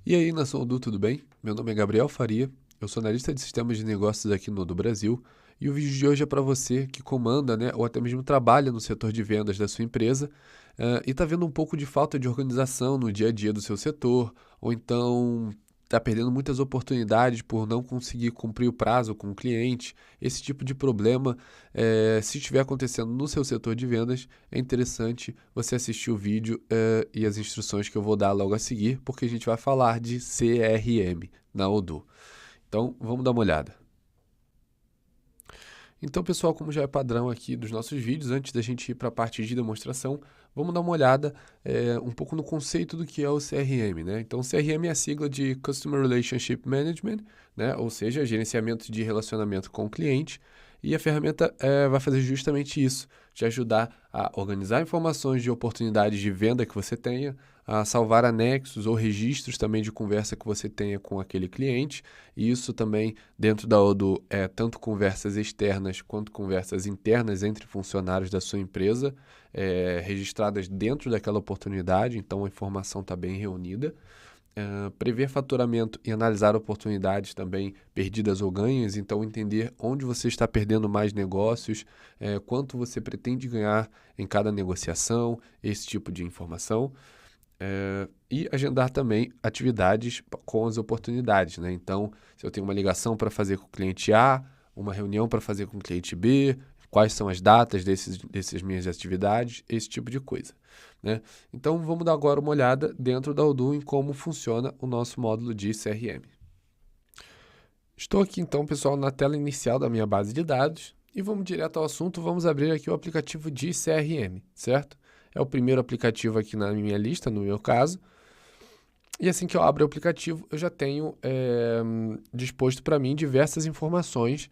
E aí, nação Odoo, tudo bem? Meu nome é Gabriel Faria, eu sou analista de sistemas de negócios aqui no Odoo Brasil, e o vídeo de hoje é para você que comanda, né, ou até mesmo trabalha no setor de vendas da sua empresa, e está vendo um pouco de falta de organização no dia a dia do seu setor, ou então está perdendo muitas oportunidades por não conseguir cumprir o prazo com o cliente. Esse tipo de problema, se estiver acontecendo no seu setor de vendas, é interessante você assistir o vídeo e as instruções que eu vou dar logo a seguir, porque a gente vai falar de CRM na Odoo. Então, vamos dar uma olhada. Então, pessoal, como já é padrão aqui dos nossos vídeos, antes da gente ir para a parte de demonstração, vamos dar uma olhada um pouco no conceito do que é o CRM, né? Então, CRM é a sigla de Customer Relationship Management, né? Ou seja, gerenciamento de relacionamento com o cliente, e a ferramenta vai fazer justamente isso, te ajudar a organizar informações de oportunidades de venda que você tenha, a salvar anexos ou registros também de conversa que você tenha com aquele cliente, e isso também dentro da Odoo é tanto conversas externas quanto conversas internas entre funcionários da sua empresa, registradas dentro daquela oportunidade, então a informação está bem reunida. Prever faturamento e analisar oportunidades também perdidas ou ganhas, então entender onde você está perdendo mais negócios, quanto você pretende ganhar em cada negociação, esse tipo de informação. E agendar também atividades com as oportunidades, né? Então, se eu tenho uma ligação para fazer com o cliente A, uma reunião para fazer com o cliente B, quais são as datas dessas minhas atividades, esse tipo de coisa, né? Então, vamos dar agora uma olhada dentro da Odoo em como funciona o nosso módulo de CRM. Estou aqui então, pessoal, na tela inicial da minha base de dados e vamos direto ao assunto, vamos abrir aqui o aplicativo de CRM, certo? É o primeiro aplicativo aqui na minha lista, no meu caso. E assim que eu abro o aplicativo, eu já tenho disposto para mim diversas informações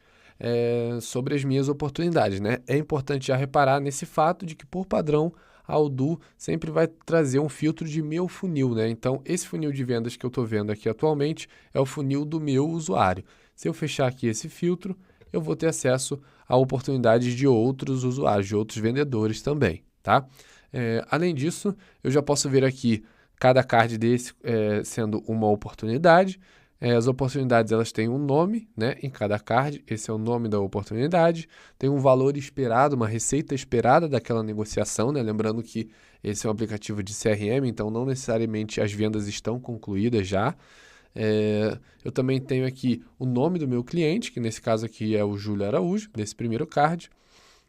sobre as minhas oportunidades, né? É importante já reparar nesse fato de que, por padrão, a Odoo sempre vai trazer um filtro de meu funil, né? Então, esse funil de vendas que eu estou vendo aqui atualmente é o funil do meu usuário. Se eu fechar aqui esse filtro, eu vou ter acesso a oportunidades de outros usuários, de outros vendedores também, tá? Além disso, eu já posso ver aqui cada card desse sendo uma oportunidade. As oportunidades elas têm um nome, né, em cada card, esse é o nome da oportunidade, tem um valor esperado, uma receita esperada daquela negociação, né, lembrando que esse é um aplicativo de CRM, então não necessariamente as vendas estão concluídas já. Eu também tenho aqui o nome do meu cliente, que nesse caso aqui é o Júlio Araújo, desse primeiro card.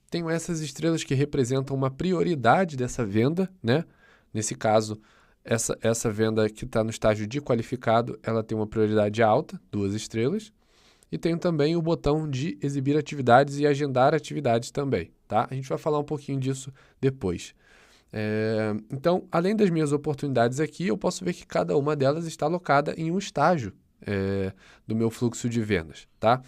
Tenho essas estrelas que representam uma prioridade dessa venda, né? Nesse caso, essa venda que está no estágio de qualificado, ela tem uma prioridade alta, 2 estrelas. E tenho também o botão de exibir atividades e agendar atividades também, tá? A gente vai falar um pouquinho disso depois. Então, além das minhas oportunidades aqui, eu posso ver que cada uma delas está alocada em um estágio do meu fluxo de vendas, tá?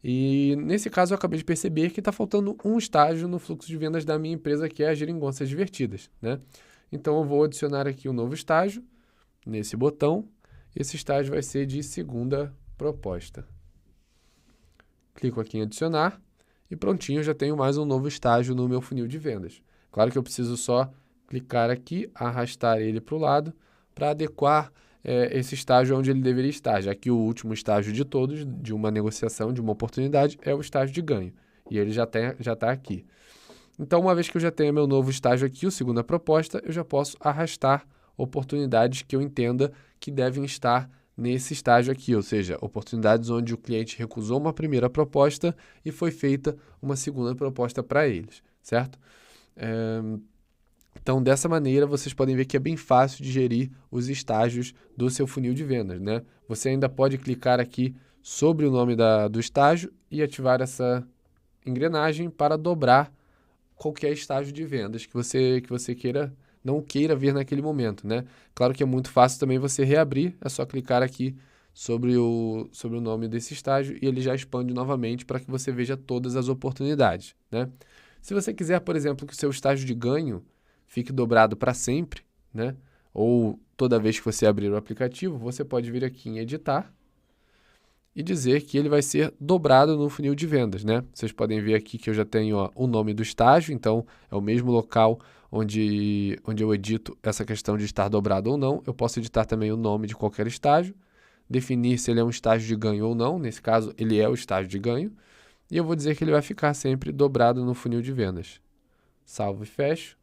E nesse caso eu acabei de perceber que está faltando um estágio no fluxo de vendas da minha empresa, que é a Geringonças Divertidas, né? Então eu vou adicionar aqui um novo estágio nesse botão. Esse estágio vai ser de segunda proposta. Clico aqui em adicionar e prontinho, já tenho mais um novo estágio no meu funil de vendas. Claro que eu preciso só clicar aqui, arrastar ele para o lado para adequar esse estágio onde ele deveria estar, já que o último estágio de todos, de uma negociação, de uma oportunidade, é o estágio de ganho. E ele já está aqui. Então, uma vez que eu já tenho meu novo estágio aqui, o segunda proposta, eu já posso arrastar oportunidades que eu entenda que devem estar nesse estágio aqui, ou seja, oportunidades onde o cliente recusou uma primeira proposta e foi feita uma segunda proposta para eles, certo? Então, dessa maneira, vocês podem ver que é bem fácil de gerir os estágios do seu funil de vendas, né? Você ainda pode clicar aqui sobre o nome do estágio e ativar essa engrenagem para dobrar qualquer estágio de vendas que você não queira ver naquele momento, né? Claro que é muito fácil também você reabrir, é só clicar aqui sobre o nome desse estágio e ele já expande novamente para que você veja todas as oportunidades, né? Se você quiser, por exemplo, que o seu estágio de ganho fique dobrado para sempre, né? Ou toda vez que você abrir o aplicativo, você pode vir aqui em editar e dizer que ele vai ser dobrado no funil de vendas, né? Vocês podem ver aqui que eu já tenho o nome do estágio, então é o mesmo local onde eu edito essa questão de estar dobrado ou não. Eu posso editar também o nome de qualquer estágio, definir se ele é um estágio de ganho ou não, nesse caso ele é o estágio de ganho, e eu vou dizer que ele vai ficar sempre dobrado no funil de vendas. Salvo e fecho,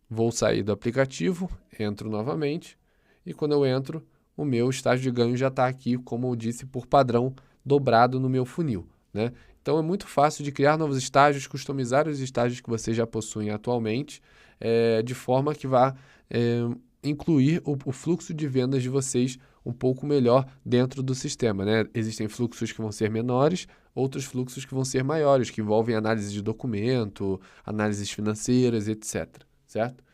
vou sair do aplicativo, entro novamente, e quando eu entro, o meu estágio de ganho já está aqui, como eu disse, por padrão, dobrado no meu funil, né? Então é muito fácil de criar novos estágios, customizar os estágios que você já possuem atualmente, de forma que vá incluir o fluxo de vendas de vocês um pouco melhor dentro do sistema, né? Existem fluxos que vão ser menores, outros fluxos que vão ser maiores, que envolvem análise de documento, análises financeiras, etc. Certo?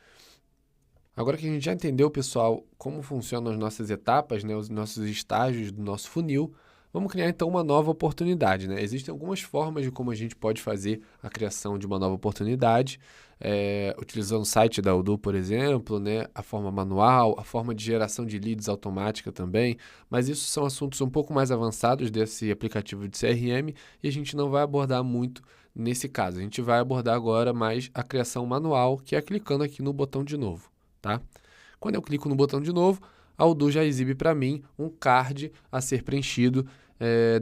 Agora que a gente já entendeu, pessoal, como funcionam as nossas etapas, né, os nossos estágios do nosso funil, vamos criar então uma nova oportunidade, né? Existem algumas formas de como a gente pode fazer a criação de uma nova oportunidade, utilizando o site da Odoo, por exemplo, né? A forma manual, a forma de geração de leads automática também, mas isso são assuntos um pouco mais avançados desse aplicativo de CRM e a gente não vai abordar muito nesse caso. A gente vai abordar agora mais a criação manual, que é clicando aqui no botão de novo. Tá? Quando eu clico no botão de novo, a Odoo já exibe para mim um card a ser preenchido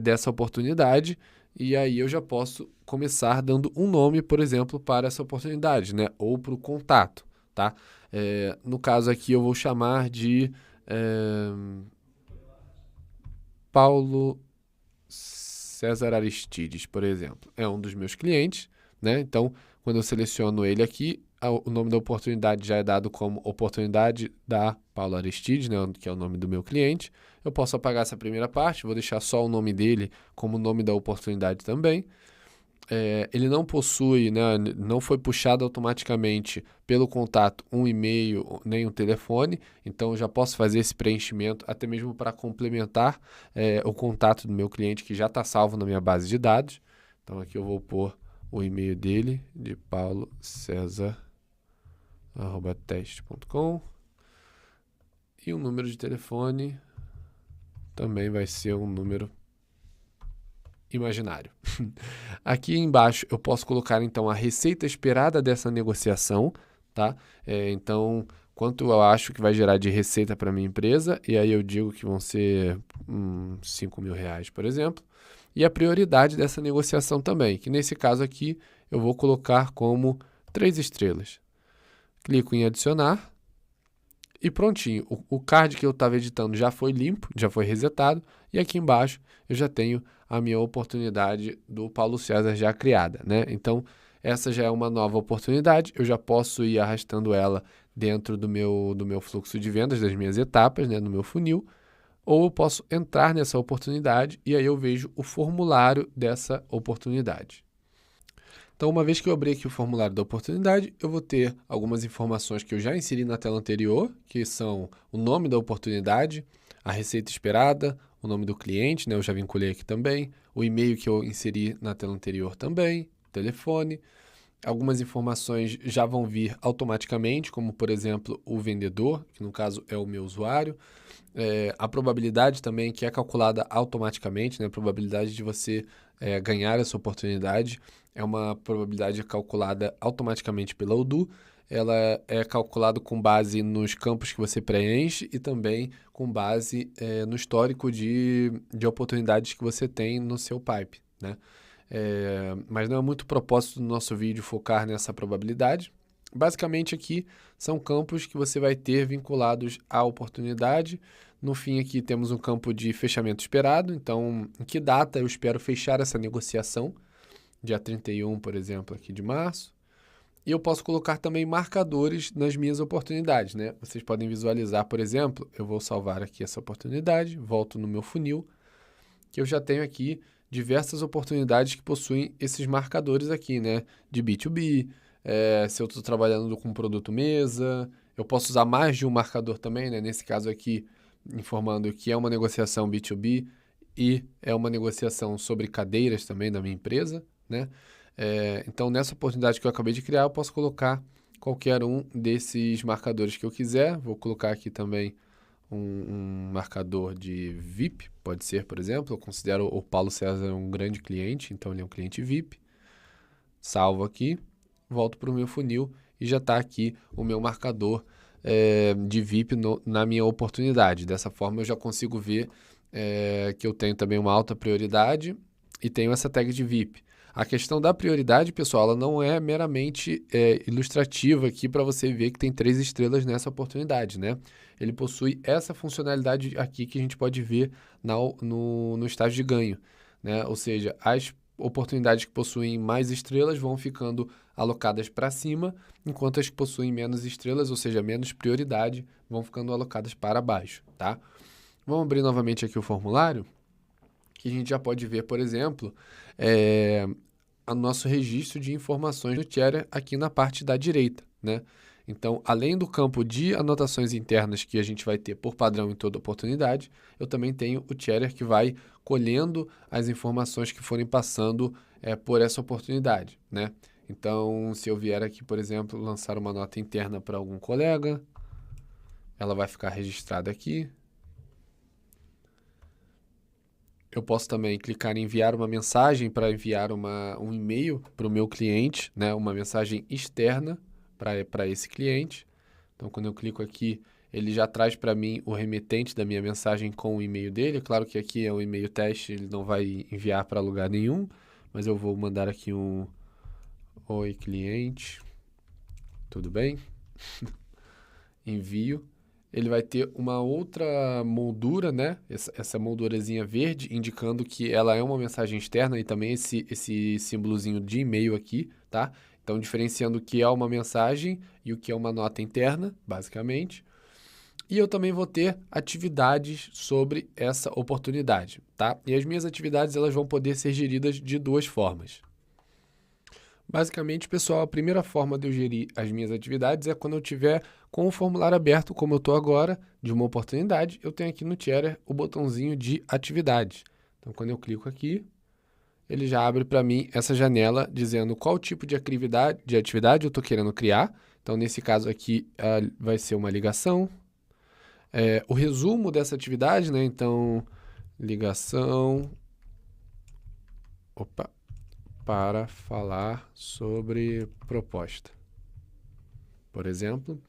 dessa oportunidade, e aí eu já posso começar dando um nome, por exemplo, para essa oportunidade, né? Ou para o contato. Tá? No caso aqui eu vou chamar de Paulo César Aristides, por exemplo. É um dos meus clientes, né? Então, quando eu seleciono ele aqui, o nome da oportunidade já é dado como oportunidade da Paulo Aristides, né, que é o nome do meu cliente. Eu posso apagar essa primeira parte, vou deixar só o nome dele como nome da oportunidade também. Ele não possui, né, não foi puxado automaticamente pelo contato um e-mail nem um telefone, então eu já posso fazer esse preenchimento até mesmo para complementar o contato do meu cliente que já está salvo na minha base de dados. Então aqui eu vou pôr o e-mail dele, de paulocesar@teste.com, e o número de telefone também vai ser um número imaginário. Aqui embaixo eu posso colocar então a receita esperada dessa negociação, tá? Então, quanto eu acho que vai gerar de receita para minha empresa, e aí eu digo que vão ser R$ 5.000, por exemplo. E a prioridade dessa negociação também, que nesse caso aqui eu vou colocar como 3 estrelas. Clico em adicionar e prontinho. O card que eu estava editando já foi limpo, já foi resetado, e aqui embaixo eu já tenho a minha oportunidade do Paulo César já criada, né? Então, essa já é uma nova oportunidade, eu já posso ir arrastando ela dentro do meu fluxo de vendas, das minhas etapas, né, no meu funil, ou eu posso entrar nessa oportunidade e aí eu vejo o formulário dessa oportunidade. Então, uma vez que eu abri aqui o formulário da oportunidade, eu vou ter algumas informações que eu já inseri na tela anterior, que são o nome da oportunidade, a receita esperada, o nome do cliente, né, eu já vinculei aqui também, o e-mail que eu inseri na tela anterior também, telefone. Algumas informações já vão vir automaticamente, como, por exemplo, o vendedor, que no caso é o meu usuário. A probabilidade também, que é calculada automaticamente, né? A probabilidade de você ganhar essa oportunidade é uma probabilidade calculada automaticamente pela Odoo. Ela é calculada com base nos campos que você preenche e também com base no histórico de oportunidades que você tem no seu pipe, né? Mas não é muito propósito do nosso vídeo focar nessa probabilidade. Basicamente aqui são campos que você vai ter vinculados à oportunidade. No fim aqui temos um campo de fechamento esperado, então em que data eu espero fechar essa negociação, dia 31, por exemplo, aqui de março. E eu posso colocar também marcadores nas minhas oportunidades, né? Vocês podem visualizar, por exemplo, eu vou salvar aqui essa oportunidade, volto no meu funil, que eu já tenho aqui diversas oportunidades que possuem esses marcadores aqui, né? De B2B, se eu estou trabalhando com produto mesa, eu posso usar mais de um marcador também, né? Nesse caso aqui, informando que é uma negociação B2B e é uma negociação sobre cadeiras também da minha empresa, né? Então, nessa oportunidade que eu acabei de criar, eu posso colocar qualquer um desses marcadores que eu quiser. Vou colocar aqui também um marcador de VIP, pode ser, por exemplo. Eu considero o Paulo César um grande cliente, então ele é um cliente VIP. Salvo aqui, volto para o meu funil e já está aqui o meu marcador de VIP na minha oportunidade. Dessa forma eu já consigo ver que eu tenho também uma alta prioridade e tenho essa tag de VIP. A questão da prioridade, pessoal, ela não é meramente ilustrativa aqui para você ver que tem 3 estrelas nessa oportunidade, né? Ele possui essa funcionalidade aqui que a gente pode ver no estágio de ganho, né? Ou seja, as oportunidades que possuem mais estrelas vão ficando alocadas para cima, enquanto as que possuem menos estrelas, ou seja, menos prioridade, vão ficando alocadas para baixo, tá? Vamos abrir novamente aqui o formulário, que a gente já pode ver, por exemplo, o nosso registro de informações no Tiera aqui na parte da direita, né? Então, além do campo de anotações internas que a gente vai ter por padrão em toda oportunidade, eu também tenho o Tiera que vai colhendo as informações que forem passando por essa oportunidade, né? Então, se eu vier aqui, por exemplo, lançar uma nota interna para algum colega, ela vai ficar registrada aqui. Eu posso também clicar em enviar uma mensagem para enviar um e-mail para o meu cliente, né? Uma mensagem externa para esse cliente. Então, quando eu clico aqui, ele já traz para mim o remetente da minha mensagem com o e-mail dele. Claro que aqui é um e-mail teste, ele não vai enviar para lugar nenhum, mas eu vou mandar aqui um Oi, cliente, tudo bem? Envio. Ele vai ter uma outra moldura, né? Essa moldurazinha verde, indicando que ela é uma mensagem externa e também esse símbolozinho de e-mail aqui, tá? Então, diferenciando o que é uma mensagem e o que é uma nota interna, basicamente. E eu também vou ter atividades sobre essa oportunidade, tá? E as minhas atividades, elas vão poder ser geridas de 2 formas. Basicamente, pessoal, a primeira forma de eu gerir as minhas atividades é quando eu tiver com o formulário aberto, como eu estou agora, de uma oportunidade, eu tenho aqui no Tiera o botãozinho de atividades. Então, quando eu clico aqui, ele já abre para mim essa janela dizendo qual tipo de atividade eu estou querendo criar. Então, nesse caso aqui, vai ser uma ligação. O resumo dessa atividade, né? Então, ligação... Opa! Para falar sobre proposta. Por exemplo,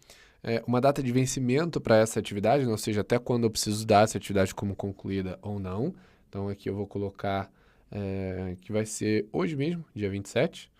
uma data de vencimento para essa atividade, ou seja, até quando eu preciso dar essa atividade como concluída ou não. Então, aqui eu vou colocar que vai ser hoje mesmo, dia 27.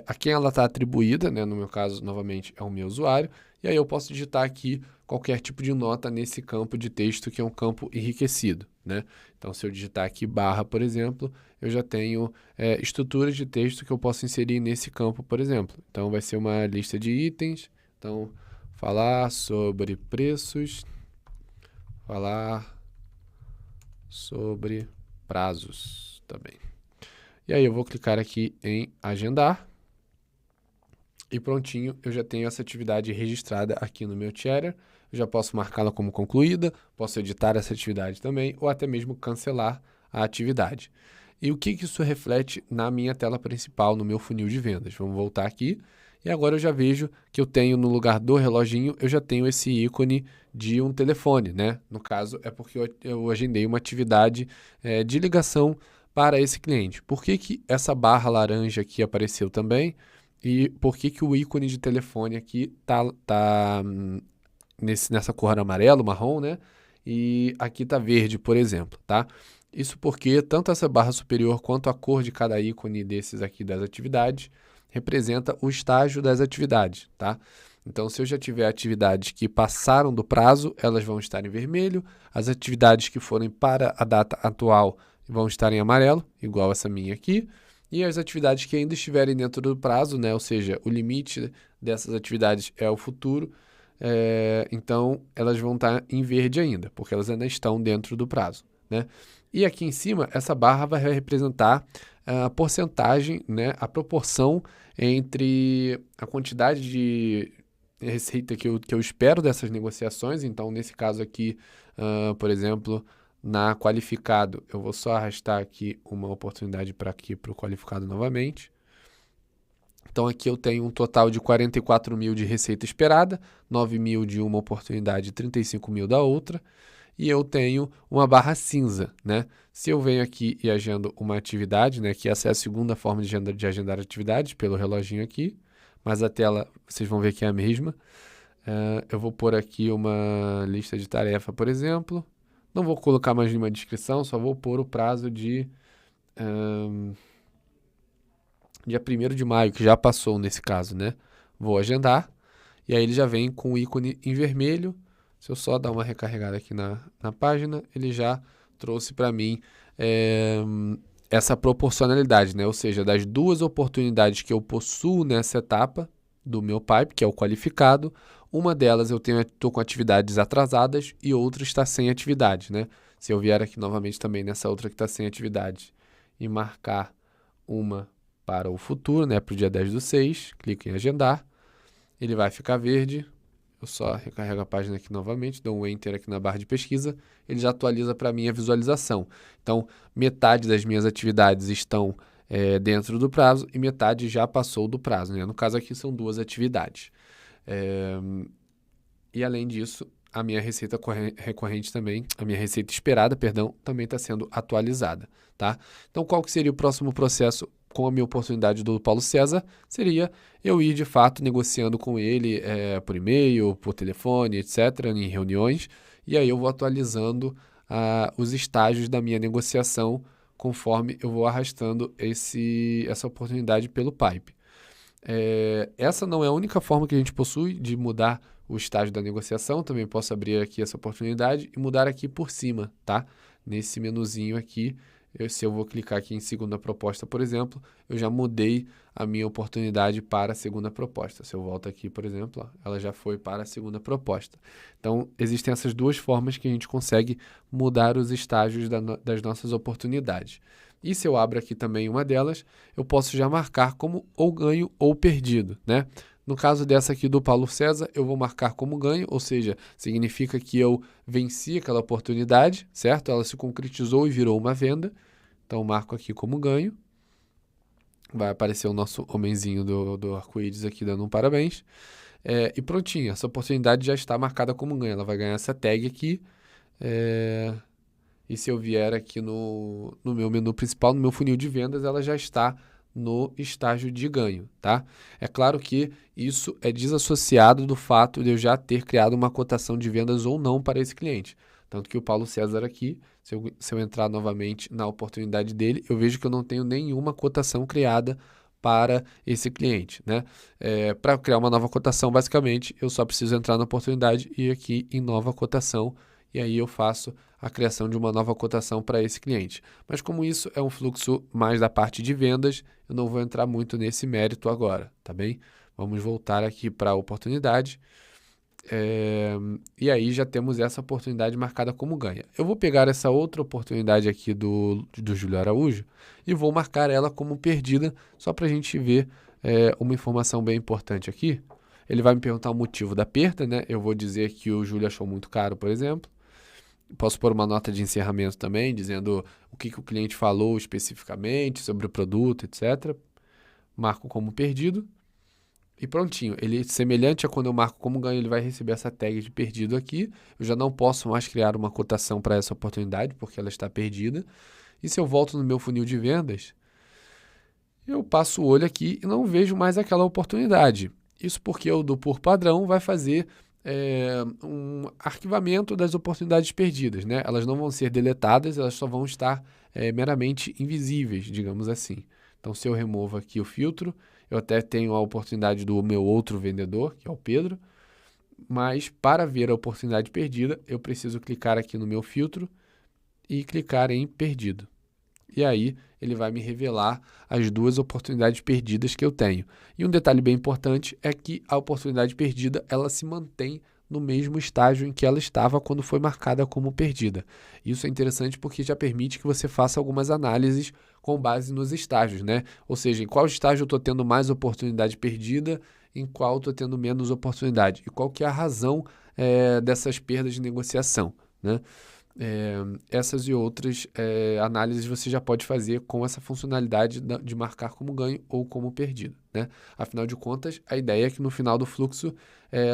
A quem ela está atribuída, né? No meu caso, novamente, é o meu usuário. E aí eu posso digitar aqui qualquer tipo de nota nesse campo de texto, que é um campo enriquecido, né? Então, se eu digitar aqui barra, por exemplo, eu já tenho estruturas de texto que eu posso inserir nesse campo, por exemplo. Então, vai ser uma lista de itens. Então, falar sobre preços, falar sobre prazos também. E aí eu vou clicar aqui em agendar. E prontinho, eu já tenho essa atividade registrada aqui no meu Tiera. Eu já posso marcá-la como concluída, posso editar essa atividade também, ou até mesmo cancelar a atividade. E o que isso reflete na minha tela principal, no meu funil de vendas? Vamos voltar aqui. E agora eu já vejo que eu tenho no lugar do reloginho, eu já tenho esse ícone de um telefone, né? No caso, é porque eu agendei uma atividade de ligação para esse cliente. Por que essa barra laranja aqui apareceu também? E por que o ícone de telefone aqui tá nessa cor amarelo, marrom, né? E aqui tá verde, por exemplo, tá? Isso porque tanto essa barra superior quanto a cor de cada ícone desses aqui das atividades representa o estágio das atividades, tá? Então, se eu já tiver atividades que passaram do prazo, elas vão estar em vermelho. As atividades que forem para a data atual vão estar em amarelo, igual essa minha aqui. E as atividades que ainda estiverem dentro do prazo, né? Ou seja, o limite dessas atividades é o futuro, então elas vão estar em verde ainda, porque elas ainda estão dentro do prazo, né? E aqui em cima, essa barra vai representar a porcentagem, né? A proporção entre a quantidade de receita que eu espero dessas negociações. Então, nesse caso aqui, por exemplo, na qualificado, eu vou só arrastar aqui uma oportunidade para aqui para o qualificado novamente. Então, aqui eu tenho um total de 44 mil de receita esperada, 9 mil de uma oportunidade e 35 mil da outra. E eu tenho uma barra cinza, né? Se eu venho aqui e agendo uma atividade, né? Que essa é a segunda forma de agendar atividades, pelo reloginho aqui. Mas a tela, vocês vão ver que é a mesma. Eu vou pôr aqui uma lista de tarefa, por exemplo. Não vou colocar mais nenhuma descrição, só vou pôr o prazo de dia 1º de maio, que já passou nesse caso, né? Vou agendar, e aí ele já vem com o ícone em vermelho. Se eu só dar uma recarregada aqui na página, ele já trouxe para mim essa proporcionalidade, né? Ou seja, das duas oportunidades que eu possuo nessa etapa do meu pipe, que é o qualificado, uma delas eu estou com atividades atrasadas e outra está sem atividade, né? Se eu vier aqui novamente também nessa outra que está sem atividade e marcar uma para o futuro, né, para o dia 10/6, clico em agendar, ele vai ficar verde, eu só recarrego a página aqui novamente, dou um Enter aqui na barra de pesquisa, ele já atualiza para mim a visualização. Então, metade das minhas atividades estão dentro do prazo e metade já passou do prazo, né? No caso aqui são 2 atividades. E além disso, a minha receita recorrente também, a minha receita esperada, perdão, também está sendo atualizada, tá? Então, qual que seria o próximo processo com a minha oportunidade do Paulo César? Seria eu ir, de fato, negociando com ele por e-mail, por telefone, etc., em reuniões, e aí eu vou atualizando os estágios da minha negociação conforme eu vou arrastando essa oportunidade pelo pipe. Essa não é a única forma que a gente possui de mudar o estágio da negociação. Também posso abrir aqui essa oportunidade e mudar aqui por cima, tá? Nesse menuzinho aqui, se eu vou clicar aqui em segunda proposta, por exemplo, eu já mudei a minha oportunidade para a segunda proposta. Se eu volto aqui, por exemplo, ó, ela já foi para a segunda proposta. Então, existem essas duas formas que a gente consegue mudar os estágios das nossas oportunidades. E se eu abro aqui também uma delas, eu posso já marcar como ou ganho ou perdido, né? No caso dessa aqui do Paulo César, eu vou marcar como ganho, ou seja, significa que eu venci aquela oportunidade, certo? Ela se concretizou e virou uma venda. Então, marco aqui como ganho. Vai aparecer o nosso homenzinho do arco-íris aqui dando um parabéns. E prontinho, essa oportunidade já está marcada como ganho. Ela vai ganhar essa tag aqui. E se eu vier aqui no meu menu principal, no meu funil de vendas, ela já está no estágio de ganho, tá? É claro que isso é desassociado do fato de eu já ter criado uma cotação de vendas ou não para esse cliente. Tanto que o Paulo César aqui, se eu entrar novamente na oportunidade dele, eu vejo que eu não tenho nenhuma cotação criada para esse cliente, né? Para criar uma nova cotação, basicamente, eu só preciso entrar na oportunidade e ir aqui em nova cotação, e aí eu faço a criação de uma nova cotação para esse cliente. Mas como isso é um fluxo mais da parte de vendas, eu não vou entrar muito nesse mérito agora, tá bem? Vamos voltar aqui para a oportunidade. E aí já temos essa oportunidade marcada como ganha. Eu vou pegar essa outra oportunidade aqui do Júlio Araújo e vou marcar ela como perdida, só para a gente ver uma informação bem importante aqui. Ele vai me perguntar o motivo da perda, né? Eu vou dizer que o Júlio achou muito caro, por exemplo. Posso pôr uma nota de encerramento também, dizendo o que o cliente falou especificamente sobre o produto, etc. Marco como perdido. E prontinho, ele semelhante a quando eu marco como ganho, ele vai receber essa tag de perdido aqui. Eu já não posso mais criar uma cotação para essa oportunidade, porque ela está perdida. E se eu volto no meu funil de vendas, eu passo o olho aqui e não vejo mais aquela oportunidade. Isso porque o do por padrão vai fazer um arquivamento das oportunidades perdidas, né? Elas não vão ser deletadas, elas só vão estar meramente invisíveis, digamos assim. Então, se eu removo aqui o filtro, eu até tenho a oportunidade do meu outro vendedor, que é o Pedro, mas para ver a oportunidade perdida, eu preciso clicar aqui no meu filtro e clicar em perdido. E aí ele vai me revelar as duas oportunidades perdidas que eu tenho. E um detalhe bem importante é que a oportunidade perdida, ela se mantém no mesmo estágio em que ela estava quando foi marcada como perdida. Isso é interessante porque já permite que você faça algumas análises com base nos estágios, né? Ou seja, em qual estágio eu estou tendo mais oportunidade perdida, em qual estou tendo menos oportunidade. E qual que é a razão dessas perdas de negociação, né? essas e outras análises você já pode fazer com essa funcionalidade de marcar como ganho ou como perdido, né? Afinal de contas, a ideia é que no final do fluxo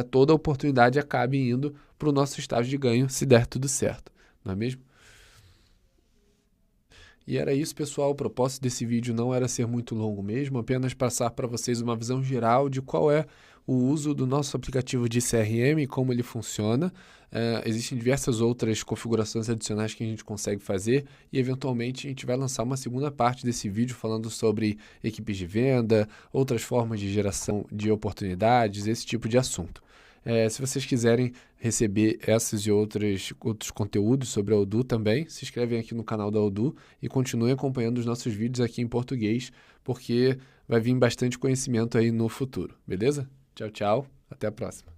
toda a oportunidade acabe indo para o nosso estágio de ganho, se der tudo certo, não é mesmo? E era isso, pessoal. O propósito desse vídeo não era ser muito longo mesmo, apenas passar para vocês uma visão geral de qual é o uso do nosso aplicativo de CRM e como ele funciona. Existem diversas outras configurações adicionais que a gente consegue fazer e, eventualmente, a gente vai lançar uma segunda parte desse vídeo falando sobre equipes de venda, outras formas de geração de oportunidades, esse tipo de assunto. Se vocês quiserem receber esses e outros conteúdos sobre a Odoo também, se inscrevem aqui no canal da Odoo e continuem acompanhando os nossos vídeos aqui em português, porque vai vir bastante conhecimento aí no futuro, beleza? Tchau, tchau, até a próxima.